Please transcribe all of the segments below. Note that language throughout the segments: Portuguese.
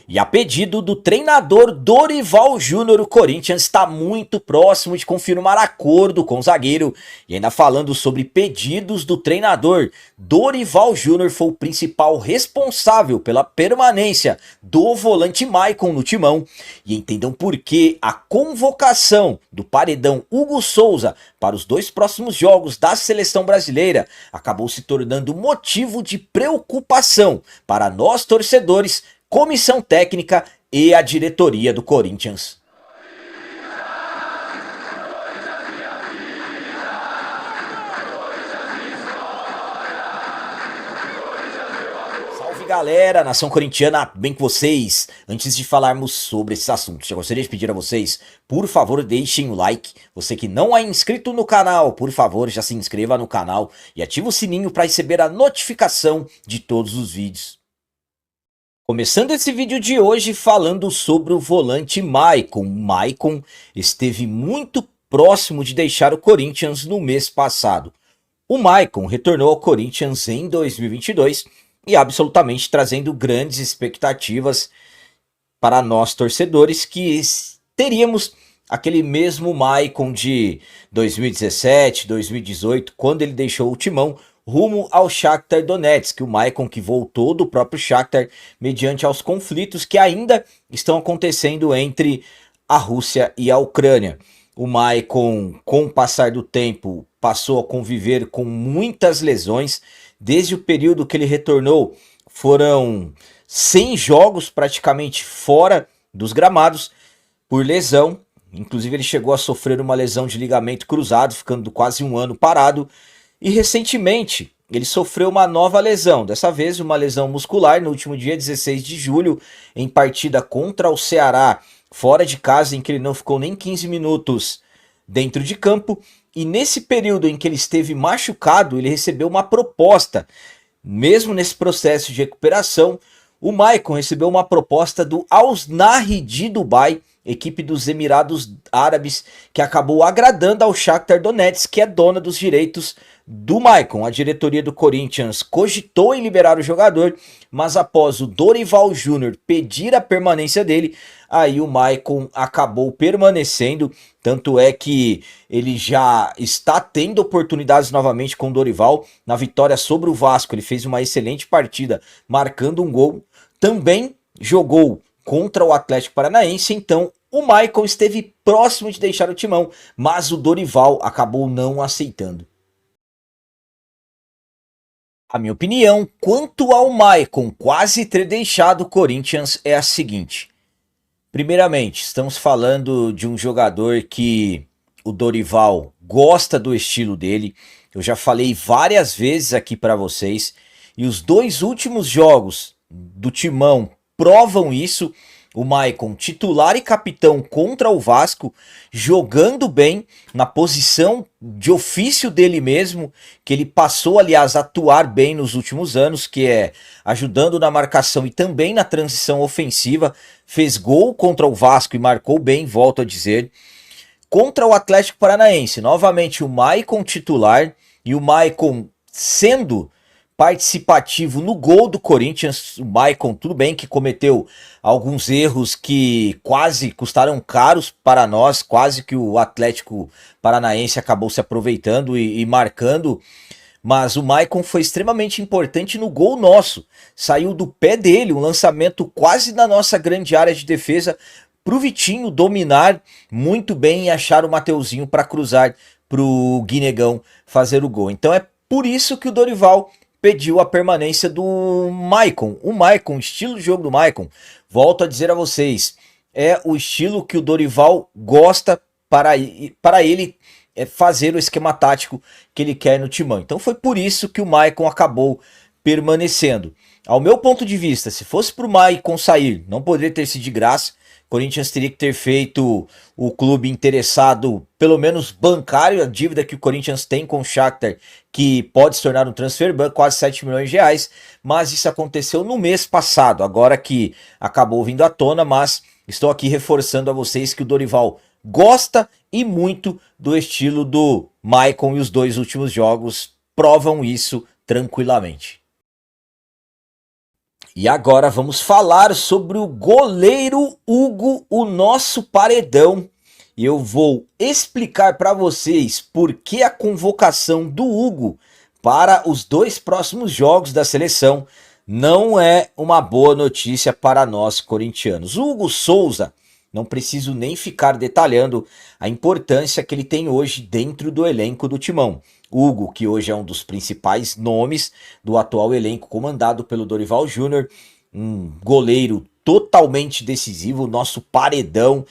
E a pedido do treinador Dorival Júnior, o Corinthians está muito próximo de confirmar acordo com o zagueiro. E ainda falando sobre pedidos do treinador, Dorival Júnior foi o principal responsável pela permanência do volante Maicon no timão. E entendam por que a convocação do paredão Hugo Souza para os 2 próximos jogos da seleção brasileira acabou se tornando motivo de preocupação para nós torcedores, comissão técnica e a diretoria do Corinthians. Salve galera, nação corintiana, bem com vocês? Antes de falarmos sobre esses assuntos, eu gostaria de pedir a vocês, por favor, deixem o like. Você que não é inscrito no canal, por favor, já se inscreva no canal e ative o sininho para receber a notificação de todos os vídeos. Começando esse vídeo de hoje falando sobre o volante Maicon. O Maicon esteve muito próximo de deixar o Corinthians no mês passado. O Maicon retornou ao Corinthians em 2022 e absolutamente trazendo grandes expectativas para nós torcedores, que teríamos aquele mesmo Maicon de 2017, 2018, quando ele deixou o timão rumo ao Shakhtar Donetsk, o Maicon que voltou do próprio Shakhtar mediante aos conflitos que ainda estão acontecendo entre a Rússia e a Ucrânia. O Maicon, com o passar do tempo, passou a conviver com muitas lesões. Desde o período que ele retornou, foram 100 jogos praticamente fora dos gramados por lesão. Inclusive ele chegou a sofrer uma lesão de ligamento cruzado, ficando quase um ano parado. E recentemente ele sofreu uma nova lesão, dessa vez uma lesão muscular no último dia 16 de julho, em partida contra o Ceará, fora de casa, em que ele não ficou nem 15 minutos dentro de campo. E nesse período em que ele esteve machucado, ele recebeu uma proposta. Mesmo nesse processo de recuperação, o Maicon recebeu uma proposta do Al Nassr de Dubai, equipe dos Emirados Árabes, que acabou agradando ao Shakhtar Donetsk, que é dona dos direitos do Maicon. A diretoria do Corinthians cogitou em liberar o jogador, mas após o Dorival Júnior pedir a permanência dele, aí o Maicon acabou permanecendo. Tanto é que ele já está tendo oportunidades novamente com o Dorival. Na vitória sobre o Vasco, ele fez uma excelente partida, marcando um gol. Também jogou contra o Atlético Paranaense, então o Maicon esteve próximo de deixar o timão, mas o Dorival acabou não aceitando. A minha opinião quanto ao Maicon quase ter deixado o Corinthians é a seguinte. Primeiramente, estamos falando de um jogador que o Dorival gosta do estilo dele. Eu já falei várias vezes aqui para vocês, e os 2 últimos jogos do timão provam isso. O Maicon, titular e capitão contra o Vasco, jogando bem na posição de ofício dele mesmo, que ele passou, aliás, a atuar bem nos últimos anos, que é ajudando na marcação e também na transição ofensiva. Fez gol contra o Vasco e marcou bem, volto a dizer. Contra o Atlético Paranaense, novamente o Maicon titular e o Maicon sendo participativo no gol do Corinthians. O Maicon, tudo bem que cometeu alguns erros que quase custaram caros para nós, quase que o Atlético Paranaense acabou se aproveitando e marcando, mas o Maicon foi extremamente importante no gol nosso. Saiu do pé dele, um lançamento quase na nossa grande área de defesa, para o Vitinho dominar muito bem e achar o Mateuzinho para cruzar para o Guinegão fazer o gol. Então é por isso que o Dorival pediu a permanência do Maicon. O Maicon, o estilo de jogo do Maicon, volto a dizer a vocês, é o estilo que o Dorival gosta para ele fazer o esquema tático que ele quer no timão. Então foi por isso que o Maicon acabou permanecendo. Ao meu ponto de vista, se fosse para o Maicon sair, não poderia ter sido de graça. Corinthians teria que ter feito o clube interessado, pelo menos bancário, a dívida que o Corinthians tem com o Shakhtar, que pode se tornar um transfer ban, quase 7 milhões de reais, mas isso aconteceu no mês passado, agora que acabou vindo à tona, mas estou aqui reforçando a vocês que o Dorival gosta e muito do estilo do Maicon, e os 2 últimos jogos provam isso tranquilamente. E agora vamos falar sobre o goleiro Hugo, o nosso paredão. E eu vou explicar para vocês por que a convocação do Hugo para os 2 próximos jogos da seleção não é uma boa notícia para nós corintianos. O Hugo Souza, não preciso nem ficar detalhando a importância que ele tem hoje dentro do elenco do Timão. Hugo, que hoje é um dos principais nomes do atual elenco comandado pelo Dorival Júnior, um goleiro totalmente decisivo, nosso paredão,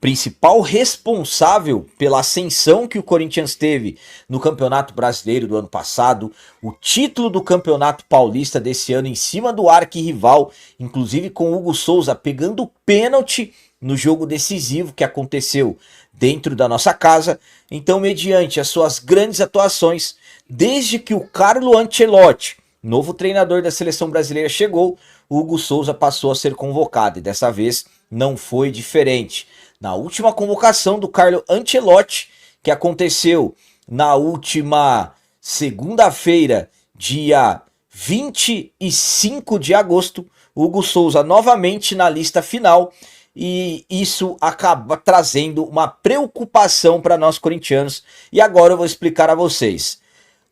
principal responsável pela ascensão que o Corinthians teve no Campeonato Brasileiro do ano passado, o título do Campeonato Paulista desse ano em cima do arquirrival, inclusive com o Hugo Souza pegando pênalti no jogo decisivo que aconteceu dentro da nossa casa. Então, mediante as suas grandes atuações, desde que o Carlo Ancelotti, novo treinador da seleção brasileira, chegou, o Hugo Souza passou a ser convocado e dessa vez não foi diferente. Na última convocação do Carlo Ancelotti, que aconteceu na última segunda-feira, dia 25 de agosto, Hugo Souza novamente na lista final, e isso acaba trazendo uma preocupação para nós corintianos. E agora eu vou explicar a vocês.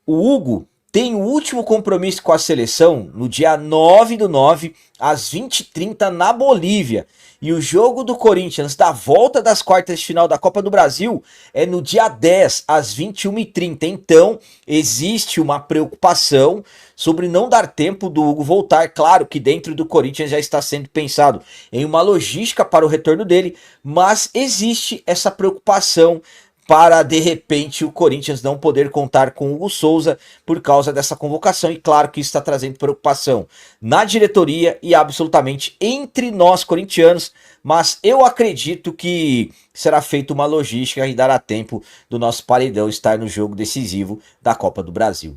O Hugo tem o último compromisso com a seleção no dia 9/9, às 20h30 na Bolívia. E o jogo do Corinthians da volta das quartas de final da Copa do Brasil é no dia 10, às 21h30. Então, existe uma preocupação sobre não dar tempo do Hugo voltar. Claro que dentro do Corinthians já está sendo pensado em uma logística para o retorno dele, mas existe essa preocupação para, de repente, o Corinthians não poder contar com o Hugo Souza por causa dessa convocação. E claro que isso está trazendo preocupação na diretoria e absolutamente entre nós corintianos, mas eu acredito que será feita uma logística e dará tempo do nosso paredão estar no jogo decisivo da Copa do Brasil.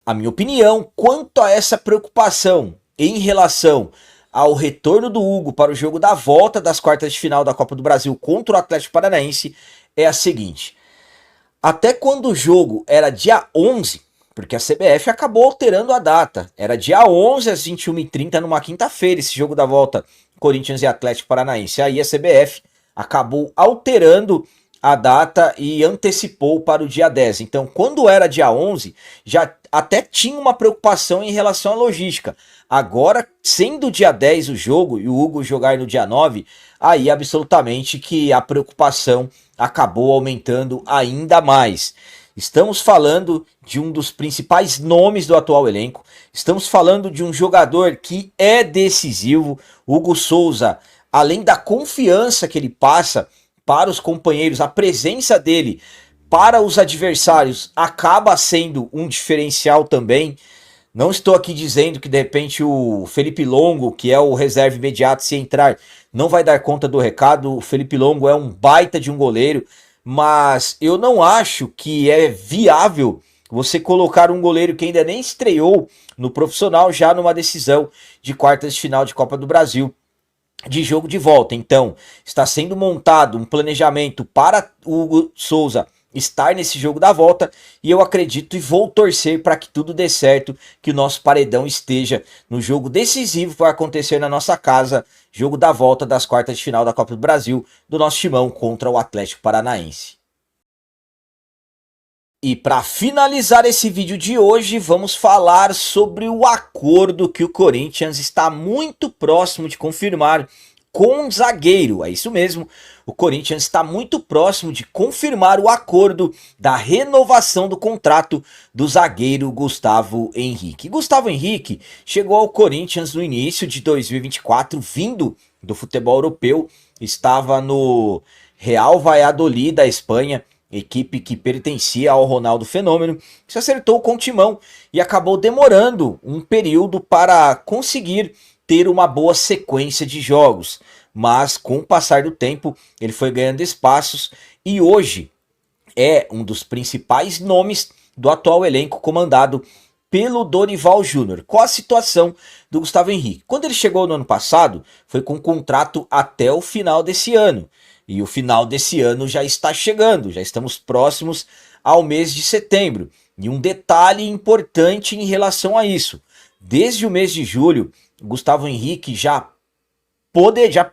A minha opinião quanto a essa preocupação em relação ao retorno do Hugo para o jogo da volta das quartas de final da Copa do Brasil contra o Atlético Paranaense é a seguinte: até quando o jogo era dia 11, porque a CBF acabou alterando a data, era dia 11 às 21h30 numa quinta-feira esse jogo da volta Corinthians e Atlético Paranaense. Aí a CBF acabou alterando a data e antecipou para o dia 10. Então, quando era dia 11, já até tinha uma preocupação em relação à logística. Agora, sendo dia 10 o jogo e o Hugo jogar no dia 9, aí absolutamente que a preocupação acabou aumentando ainda mais. Estamos falando de um dos principais nomes do atual elenco, estamos falando de um jogador que é decisivo. Hugo Souza, além da confiança que ele passa para os companheiros, a presença dele para os adversários acaba sendo um diferencial também. Não estou aqui dizendo que de repente o Felipe Longo, que é o reserva imediato, se entrar, não vai dar conta do recado. O Felipe Longo é um baita de um goleiro, mas eu não acho que é viável você colocar um goleiro que ainda nem estreou no profissional já numa decisão de quartas de final de Copa do Brasil, de jogo de volta. Então, está sendo montado um planejamento para o Hugo Souza estar nesse jogo da volta, e eu acredito e vou torcer para que tudo dê certo, que o nosso paredão esteja no jogo decisivo que vai acontecer na nossa casa, jogo da volta das quartas de final da Copa do Brasil, do nosso Timão contra o Atlético Paranaense. E para finalizar esse vídeo de hoje, vamos falar sobre o acordo que o Corinthians está muito próximo de confirmar com o zagueiro. É isso mesmo, o Corinthians está muito próximo de confirmar o acordo da renovação do contrato do zagueiro Gustavo Henrique. Gustavo Henrique chegou ao Corinthians no início de 2024, vindo do futebol europeu, estava no Real Valladolid da Espanha, equipe que pertencia ao Ronaldo Fenômeno, se acertou com o Timão e acabou demorando um período para conseguir ter uma boa sequência de jogos, mas com o passar do tempo ele foi ganhando espaços e hoje é um dos principais nomes do atual elenco comandado pelo Dorival Júnior. Qual a situação do Gustavo Henrique? Quando ele chegou no ano passado, foi com contrato até o final desse ano. E o final desse ano já está chegando, já estamos próximos ao mês de setembro. E um detalhe importante em relação a isso: desde o mês de julho, Gustavo Henrique já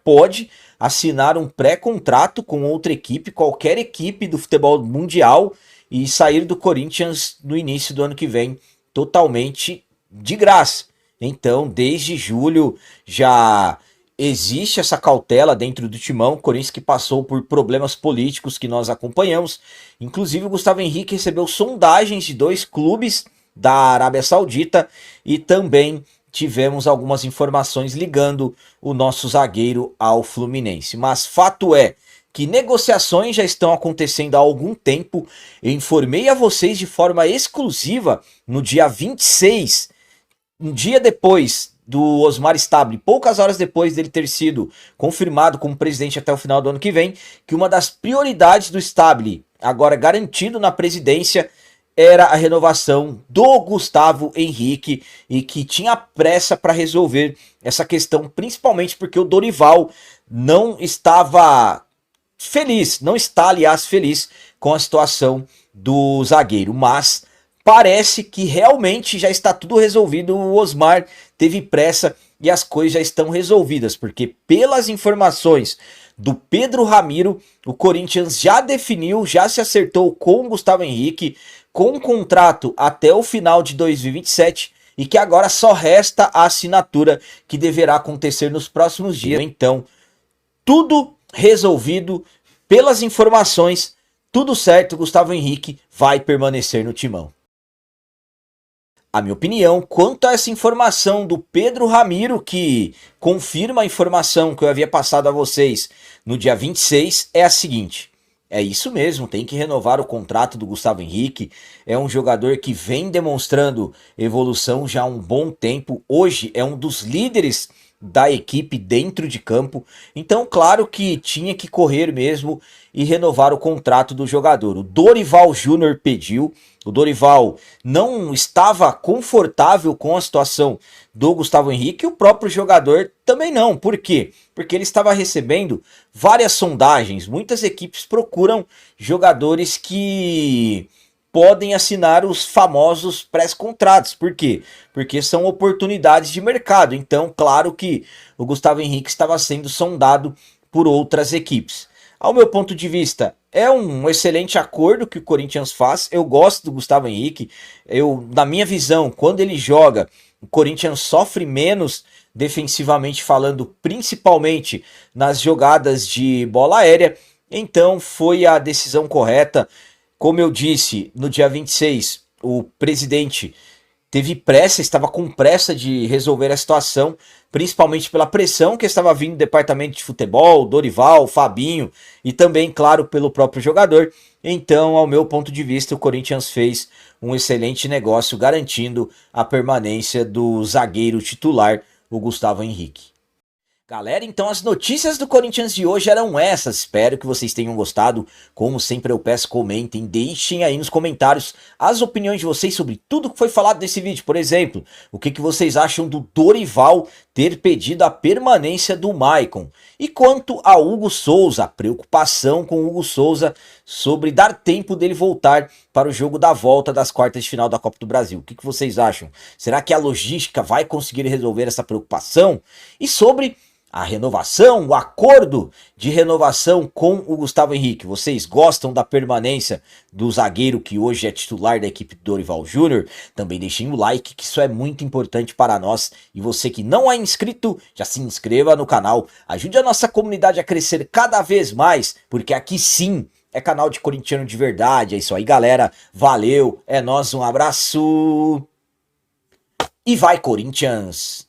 pode assinar um pré-contrato com outra equipe, qualquer equipe do futebol mundial, e sair do Corinthians no início do ano que vem, totalmente de graça. Então, desde julho já existe essa cautela dentro do timão. O Corinthians que passou por problemas políticos que nós acompanhamos. Inclusive, o Gustavo Henrique recebeu sondagens de 2 clubes da Arábia Saudita e também tivemos algumas informações ligando o nosso zagueiro ao Fluminense. Mas fato é que negociações já estão acontecendo há algum tempo. Eu informei a vocês de forma exclusiva no dia 26, um dia depois do Osmar Stabile, poucas horas depois dele ter sido confirmado como presidente até o final do ano que vem, que uma das prioridades do Stabile, agora garantido na presidência, era a renovação do Gustavo Henrique e que tinha pressa para resolver essa questão, principalmente porque o Dorival não estava feliz, não está, aliás, feliz com a situação do zagueiro, mas parece que realmente já está tudo resolvido. O Osmar teve pressa e as coisas já estão resolvidas, porque pelas informações do Pedro Ramiro, o Corinthians já definiu, já se acertou com o Gustavo Henrique, com um contrato até o final de 2027, e que agora só resta a assinatura, que deverá acontecer nos próximos dias. Então, tudo resolvido, pelas informações, tudo certo, Gustavo Henrique vai permanecer no timão. A minha opinião quanto a essa informação do Pedro Ramiro, que confirma a informação que eu havia passado a vocês no dia 26, é a seguinte: é isso mesmo, tem que renovar o contrato do Gustavo Henrique. É um jogador que vem demonstrando evolução já há um bom tempo. Hoje é um dos líderes da equipe dentro de campo. Então, claro que tinha que correr mesmo e renovar o contrato do jogador. O Dorival Júnior pediu. O Dorival não estava confortável com a situação do Gustavo Henrique e o próprio jogador também não. Por quê? Porque ele estava recebendo várias sondagens. Muitas equipes procuram jogadores que podem assinar os famosos pré-contratos. Por quê? Porque são oportunidades de mercado. Então, claro que o Gustavo Henrique estava sendo sondado por outras equipes. Ao meu ponto de vista, é um excelente acordo que o Corinthians faz. Eu gosto do Gustavo Henrique. Na minha visão, quando ele joga, o Corinthians sofre menos defensivamente falando, principalmente nas jogadas de bola aérea. Então, foi a decisão correta. Como eu disse, no dia 26, o presidente teve pressa, estava com pressa de resolver a situação, principalmente pela pressão que estava vindo do departamento de futebol, Dorival, Fabinho e também, claro, pelo próprio jogador. Então, ao meu ponto de vista, o Corinthians fez um excelente negócio garantindo a permanência do zagueiro titular, o Gustavo Henrique. Galera, então as notícias do Corinthians de hoje eram essas. Espero que vocês tenham gostado. Como sempre eu peço, comentem, deixem aí nos comentários as opiniões de vocês sobre tudo que foi falado nesse vídeo. Por exemplo, o que vocês acham do Dorival ter pedido a permanência do Maicon? E quanto a Hugo Souza, a preocupação com o Hugo Souza sobre dar tempo dele voltar para o jogo da volta das quartas de final da Copa do Brasil. O que vocês acham? Será que a logística vai conseguir resolver essa preocupação? E sobre a renovação, o acordo de renovação com o Gustavo Henrique. Vocês gostam da permanência do zagueiro que hoje é titular da equipe do Dorival Júnior? Também deixem o like, que isso é muito importante para nós. E você que não é inscrito, já se inscreva no canal. Ajude a nossa comunidade a crescer cada vez mais, porque aqui sim é canal de corintiano de verdade. É isso aí, galera. Valeu, é nóis, um abraço. E vai, Corinthians!